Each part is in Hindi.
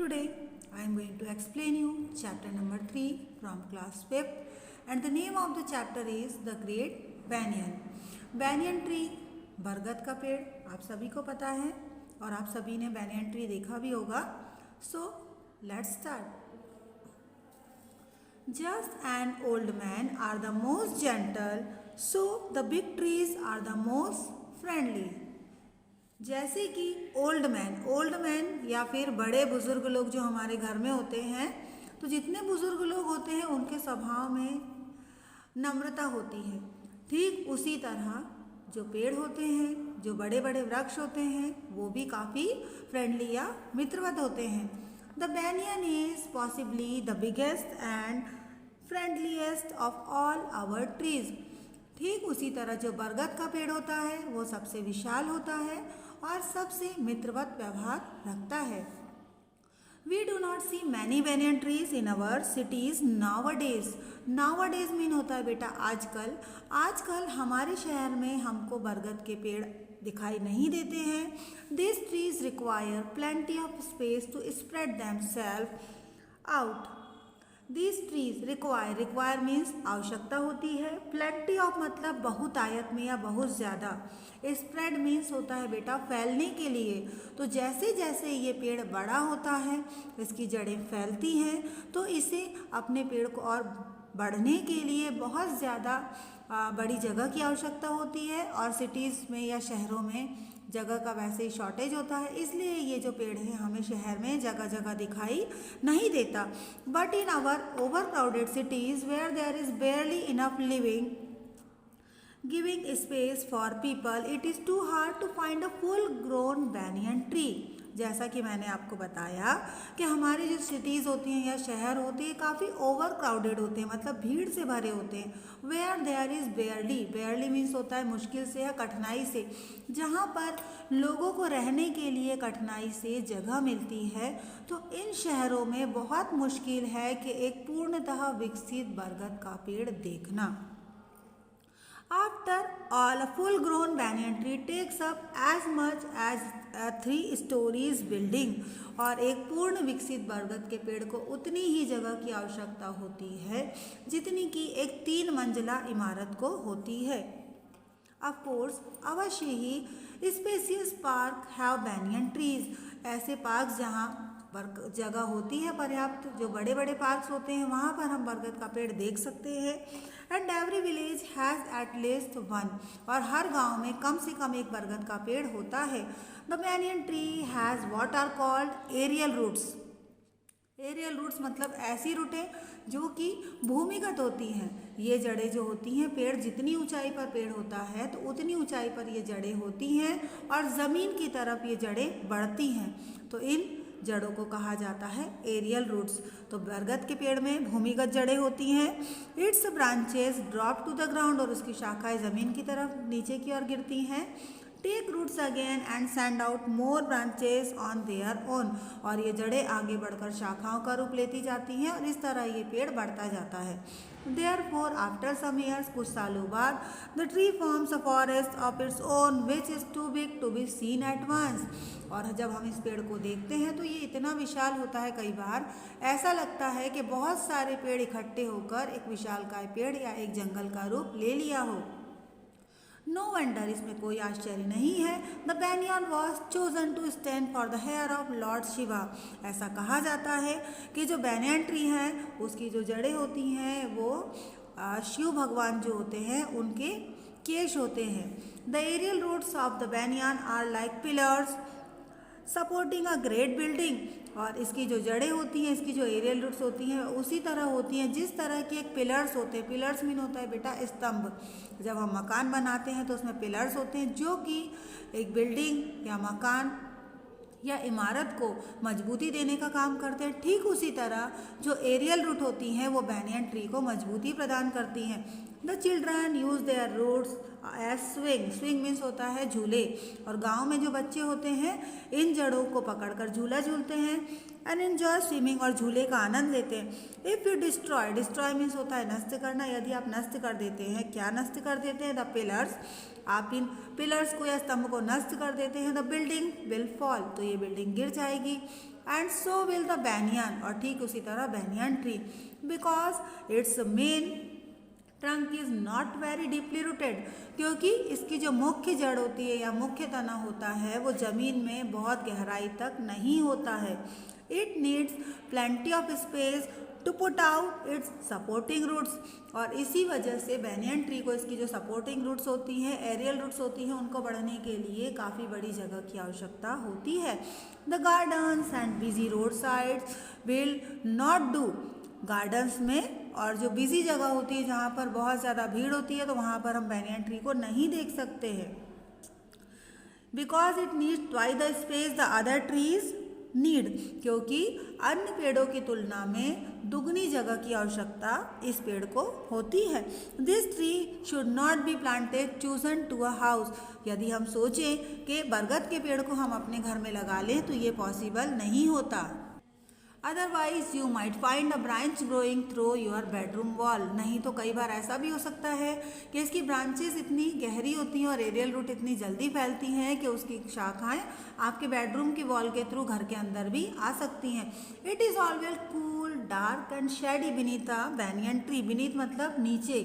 Today I am going to explain you chapter number 3 from class 5th, and the name of the chapter is The Great Banyan. Banyan tree बरगद का पेड़ आप सभी को पता है और आप सभी ने banyan tree देखा भी होगा. So let's start. Just and old men are the most gentle, so the big trees are the most friendly. जैसे कि ओल्ड मैन या फिर बड़े बुजुर्ग लोग जो हमारे घर में होते हैं, तो जितने बुजुर्ग लोग होते हैं उनके स्वभाव में नम्रता होती है. ठीक उसी तरह जो पेड़ होते हैं, जो बड़े बड़े वृक्ष होते हैं, वो भी काफ़ी फ्रेंडली या मित्रवत होते हैं. The banyan is possibly the biggest and friendliest of all our trees. ठीक उसी तरह जो बरगद का पेड़ होता है वो सबसे विशाल होता है और सबसे मित्रवत व्यवहार रखता है. We do not see many banyan trees in our cities nowadays. Nowadays mean होता है बेटा आजकल हमारे शहर में हमको बरगद के पेड़ दिखाई नहीं देते हैं. This trees require plenty of space to spread themselves out. This trees require means आवश्यकता होती है. प्लेंटी ऑफ मतलब बहुत आयत में या बहुत ज़्यादा. स्प्रेड मीन्स होता है बेटा फैलने के लिए. तो जैसे जैसे ये पेड़ बड़ा होता है, इसकी जड़ें फैलती हैं, तो इसे अपने पेड़ को और बढ़ने के लिए बहुत ज़्यादा बड़ी जगह की आवश्यकता होती है. और सिटीज़ में या शहरों में जगह का वैसे ही शॉर्टेज होता है, इसलिए ये जो पेड़ है हमें शहर में जगह जगह दिखाई नहीं देता. But in our over crowded cities where there is barely enough giving space for people, it is too hard to find a full grown banyan tree. जैसा कि मैंने आपको बताया कि हमारी जो सिटीज़ होती हैं या शहर होते हैं काफ़ी ओवर क्राउडेड होते हैं, मतलब भीड़ से भरे होते हैं. Where there is barely means होता है मुश्किल से या कठिनाई से. जहाँ पर लोगों को रहने के लिए कठिनाई से जगह मिलती है, तो इन शहरों में बहुत मुश्किल है कि एक पूर्णतः विकसित बरगद का पेड़ देखना. After all, a full-grown banyan tree takes up as much as a 3 stories building. और एक पूर्ण विकसित बरगद के पेड़ को उतनी ही जगह की आवश्यकता होती है जितनी कि एक 3 मंजिला इमारत को होती है. Of course, अवश्य ही spacious park have banyan trees. ऐसे पार्क जहाँ जगह होती है पर्याप्त, जो बड़े बड़े पार्क्स होते हैं वहाँ पर हम बरगद का पेड़ देख सकते हैं. And every village has at least one. और हर गांव में कम से कम एक बरगद का पेड़ होता है. The banyan tree has what are called aerial roots. Aerial roots मतलब ऐसी रूटें जो कि भूमिगत होती हैं. ये जड़ें जो होती हैं, पेड़ जितनी ऊंचाई पर पेड़ होता है तो उतनी ऊंचाई पर ये जड़ें होती हैं और ज़मीन की तरफ ये जड़ें बढ़ती हैं. तो इन जड़ों को कहा जाता है एरियल रूट्स. तो बरगद के पेड़ में भूमिगत जड़ें होती हैं. Its branches drop to the ground. और उसकी शाखाएं ज़मीन की तरफ नीचे की ओर गिरती हैं. Take roots again and send out more branches on their own. और ये जड़ें आगे बढ़कर शाखाओं का रूप लेती जाती हैं और इस तरह ये पेड़ बढ़ता जाता है. Therefore, after some years, कुछ सालों बाद, the tree forms a forest of its own, which is too big to be seen at once. और जब हम इस पेड़ को देखते हैं तो ये इतना विशाल होता है, कई बार ऐसा लगता है कि बहुत सारे पेड़ इकट्ठे होकर एक विशालकाय पेड़ या एक जंगल का रूप ले लिया हो. नो वंडर, इसमें कोई आश्चर्य नहीं है. The banyan was chosen to stand for the hair of lord Shiva. ऐसा कहा जाता है कि जो banyan ट्री है उसकी जो जड़ें होती हैं वो शिव भगवान जो होते हैं उनके केश होते हैं. The aerial roots of the banyan are like pillars supporting a great building. और इसकी जो जड़ें होती हैं, इसकी जो एरियल रूट्स होती हैं उसी तरह होती हैं जिस तरह की एक पिलर्स होते हैं. पिलर्स मीन होता है बेटा स्तंभ. जब हम मकान बनाते हैं तो उसमें पिलर्स होते हैं जो कि एक बिल्डिंग या मकान या इमारत को मजबूती देने का काम करते हैं. ठीक उसी तरह जो एरियल रूट होती हैं वो banyan ट्री को मजबूती प्रदान करती हैं. The children use their roots as swing. Swing means होता है झूले. और गांव में जो बच्चे होते हैं इन जड़ों को पकड़कर झूला झूलते हैं. एंड एन्जॉय स्विमिंग, और झूले का आनंद लेते हैं. इफ़ यू डिस्ट्रॉय मीन्स होता है नष्ट करना. यदि आप नष्ट कर देते हैं, क्या नष्ट कर देते हैं? The pillars. आप इन पिलर्स को या स्तंभ को नष्ट कर देते हैं, द बिल्डिंग विल फॉल. तो ये बिल्डिंग गिर जाएगी. And so will the banyan, और ठीक उसी तरह banyan tree, because it's main trunk is not very deeply rooted, क्योंकि इसकी जो मुख्य जड़ होती है या मुख्य तना होता है वो जमीन में बहुत गहराई तक नहीं होता है. It needs plenty of space to put out its supporting roots, और इसी वजह से बैनियन ट्री को इसकी जो सपोर्टिंग रूट्स होती हैं, एरियल रूट्स होती हैं, उनको बढ़ने के लिए काफ़ी बड़ी जगह की आवश्यकता होती है. The gardens and busy road sides will not do, gardens में और जो बिजी जगह होती है जहाँ पर बहुत ज़्यादा भीड़ होती है तो वहाँ पर हम बैनियन ट्री को नहीं देख सकते हैं. Because it needs twice the space the other trees need, क्योंकि अन्य पेड़ों की तुलना में दुगनी जगह की आवश्यकता इस पेड़ को होती है. This tree should not be planted chosen to a house, यदि हम सोचें कि बरगद के पेड़ को हम अपने घर में लगा लें तो ये पॉसिबल नहीं होता. Otherwise you might find a branch growing through your bedroom wall, नहीं तो कई बार ऐसा भी हो सकता है कि इसकी ब्रांचेस इतनी गहरी होती हैं और एरियल रूट इतनी जल्दी फैलती हैं कि उसकी शाखाएं आपके बेडरूम की वॉल के थ्रू घर के अंदर भी आ सकती हैं. It is always cool dark and shady beneath a banyan tree, beneath मतलब नीचे.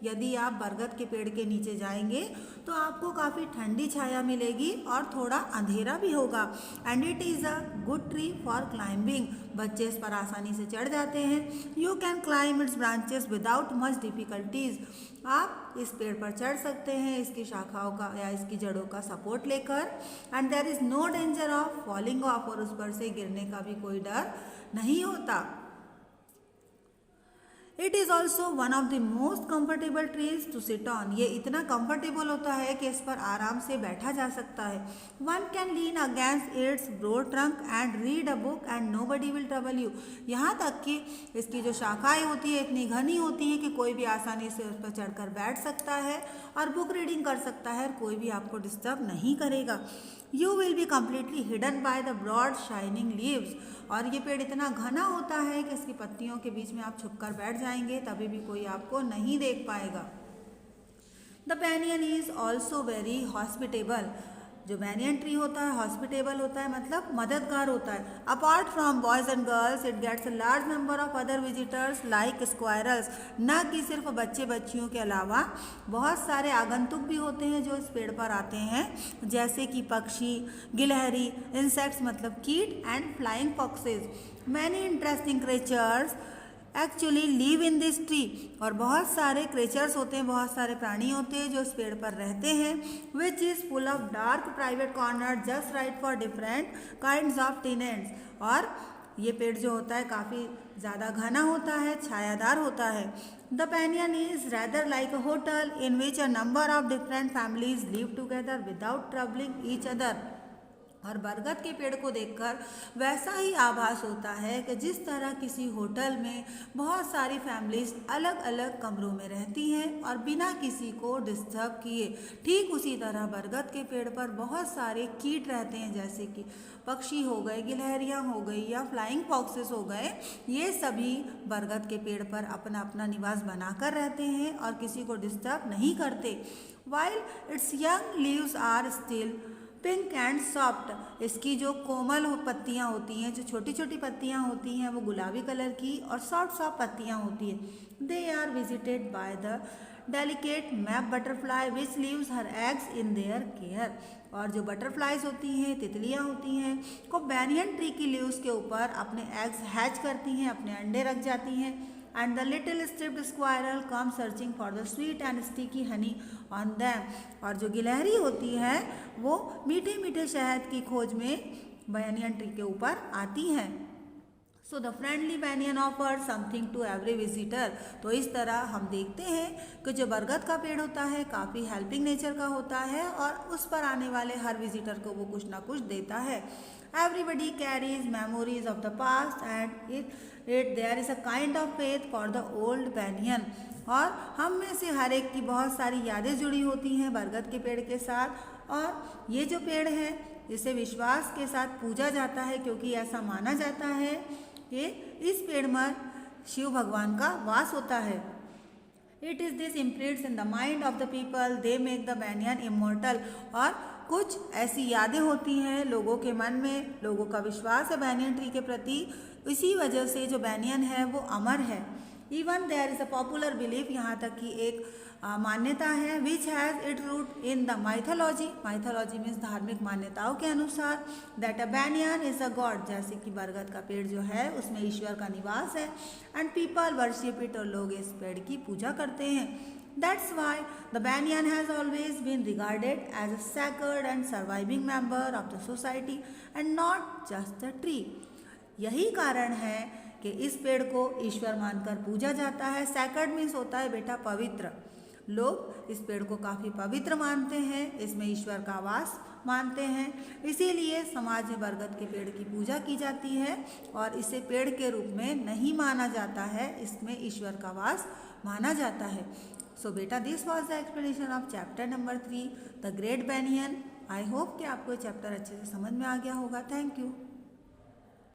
यदि आप बरगद के पेड़ के नीचे जाएंगे तो आपको काफ़ी ठंडी छाया मिलेगी और थोड़ा अंधेरा भी होगा. And it is a good tree for climbing, बच्चे इस पर आसानी से चढ़ जाते हैं. You can climb it's branches without much difficulties, आप इस पेड़ पर चढ़ सकते हैं इसकी शाखाओं का या इसकी जड़ों का सपोर्ट लेकर. And there is no danger of falling off, और उस पर से गिरने का भी कोई डर नहीं होता. It is also one of the most comfortable trees to sit on, ये इतना कम्फर्टेबल होता है कि इस पर आराम से बैठा जा सकता है. One can lean against its broad trunk and read a book and nobody will trouble you, यहाँ तक कि इसकी जो शाखाएं होती है इतनी घनी होती हैं कि कोई भी आसानी से उस पर चढ़कर बैठ सकता है और बुक रीडिंग कर सकता है, कोई भी आपको डिस्टर्ब नहीं करेगा. You will be completely hidden by the broad shining leaves, और ये पेड़ इतना घना होता है कि इसकी पत्तियों के बीच में आप छुपकर बैठ जाएंगे तभी भी कोई आपको नहीं देख पाएगा. The banyan is also very hospitable, जो बैनियन ट्री होता है हॉस्पिटेबल होता है, मतलब मददगार होता है. Apart from boys and girls it gets a large number of other visitors like squirrels, न कि सिर्फ बच्चे बच्चियों के अलावा बहुत सारे आगंतुक भी होते हैं जो इस पेड़ पर आते हैं, जैसे कि पक्षी, गिलहरी, इंसेक्ट्स मतलब कीट, and flying foxes. Many interesting creatures actually live in this tree, और बहुत सारे क्रिएचर्स होते हैं, बहुत सारे प्राणी होते हैं जो इस पेड़ पर रहते हैं. Which is full of dark private corner just right for different kinds of tenants, और ये पेड़ जो होता है काफ़ी ज़्यादा घना होता है, छायादार होता है. The banyan is rather like a hotel in which a number of different families live together without troubling each other, और बरगद के पेड़ को देखकर वैसा ही आभास होता है कि जिस तरह किसी होटल में बहुत सारी फैमिलीज अलग अलग कमरों में रहती हैं और बिना किसी को डिस्टर्ब किए, ठीक उसी तरह बरगद के पेड़ पर बहुत सारे कीट रहते हैं, जैसे कि पक्षी हो गए, गिलहरियाँ हो गई या फ्लाइंग फॉक्सेस हो गए. ये सभी बरगद के पेड़ पर अपना अपना निवास बनाकर रहते हैं और किसी को डिस्टर्ब नहीं करते. While its young leaves are still pink and soft, इसकी जो कोमल पत्तियाँ होती हैं, जो छोटी छोटी पत्तियाँ होती हैं वो गुलाबी कलर की और सॉफ्ट सॉफ्ट पत्तियाँ होती हैं. They are visited by the delicate map butterfly which leaves her eggs in their care, और जो बटरफ्लाइज होती हैं, तितलियाँ होती हैं, को बैनियन ट्री की लीव्स के ऊपर अपने एग्स हैच करती हैं, अपने अंडे रख जाती हैं. And the little striped squirrel comes searching for the sweet and sticky honey on them, और जो गिलहरी होती है वो मीठे मीठे शहद की खोज में बैनियन ट्री के ऊपर आती हैं. So the friendly banyan offer something to every visitor, तो इस तरह हम देखते हैं कि जो बरगद का पेड़ होता है काफ़ी हेल्पिंग नेचर का होता है और उस पर आने वाले हर विजिटर को वो कुछ ना कुछ देता है. Everybody carries memories of the past and there is a kind of faith for the old banyan, और हम में से हर एक की बहुत सारी यादें जुड़ी होती हैं बरगद के पेड़ के साथ, और ये जो पेड़ है इसे विश्वास के साथ पूजा जाता है क्योंकि ऐसा माना जाता है कि इस पेड़ में शिव भगवान का वास होता है. It is this imprints in the mind of the people, they make the banyan immortal, और कुछ ऐसी यादें होती हैं लोगों के मन में, लोगों का विश्वास है banyan ट्री के प्रति, इसी वजह से जो banyan है वो अमर है। Even there is a popular belief, यहाँ तक कि एक मान्यता है which has it root in the mythology, mythology means धार्मिक मान्यताओं के अनुसार, that a banyan is a god, जैसे कि बरगद का पेड़ जो है उसमें ईश्वर का निवास है, एंड पीपल वर्शिप इट, और लोग इस पेड़ की पूजा करते हैं। That's why the banyan has always been regarded as a sacred and surviving member of the society and not just a tree. यही कारण है कि इस पेड़ को ईश्वर मानकर पूजा जाता है। सैक्रेड मीन्स होता है बेटा पवित्र, लोग इस पेड़ को काफ़ी पवित्र मानते हैं, इसमें ईश्वर का वास मानते हैं, इसीलिए समाज में बरगद के पेड़ की पूजा की जाती है और इसे पेड़ के रूप में नहीं माना जाता है, इसमें ईश्वर का वास माना जाता है। सो बेटा this was the explanation of chapter number 3 the great banyan। I hope कि आपको चैप्टर अच्छे से समझ में आ गया होगा। Thank you.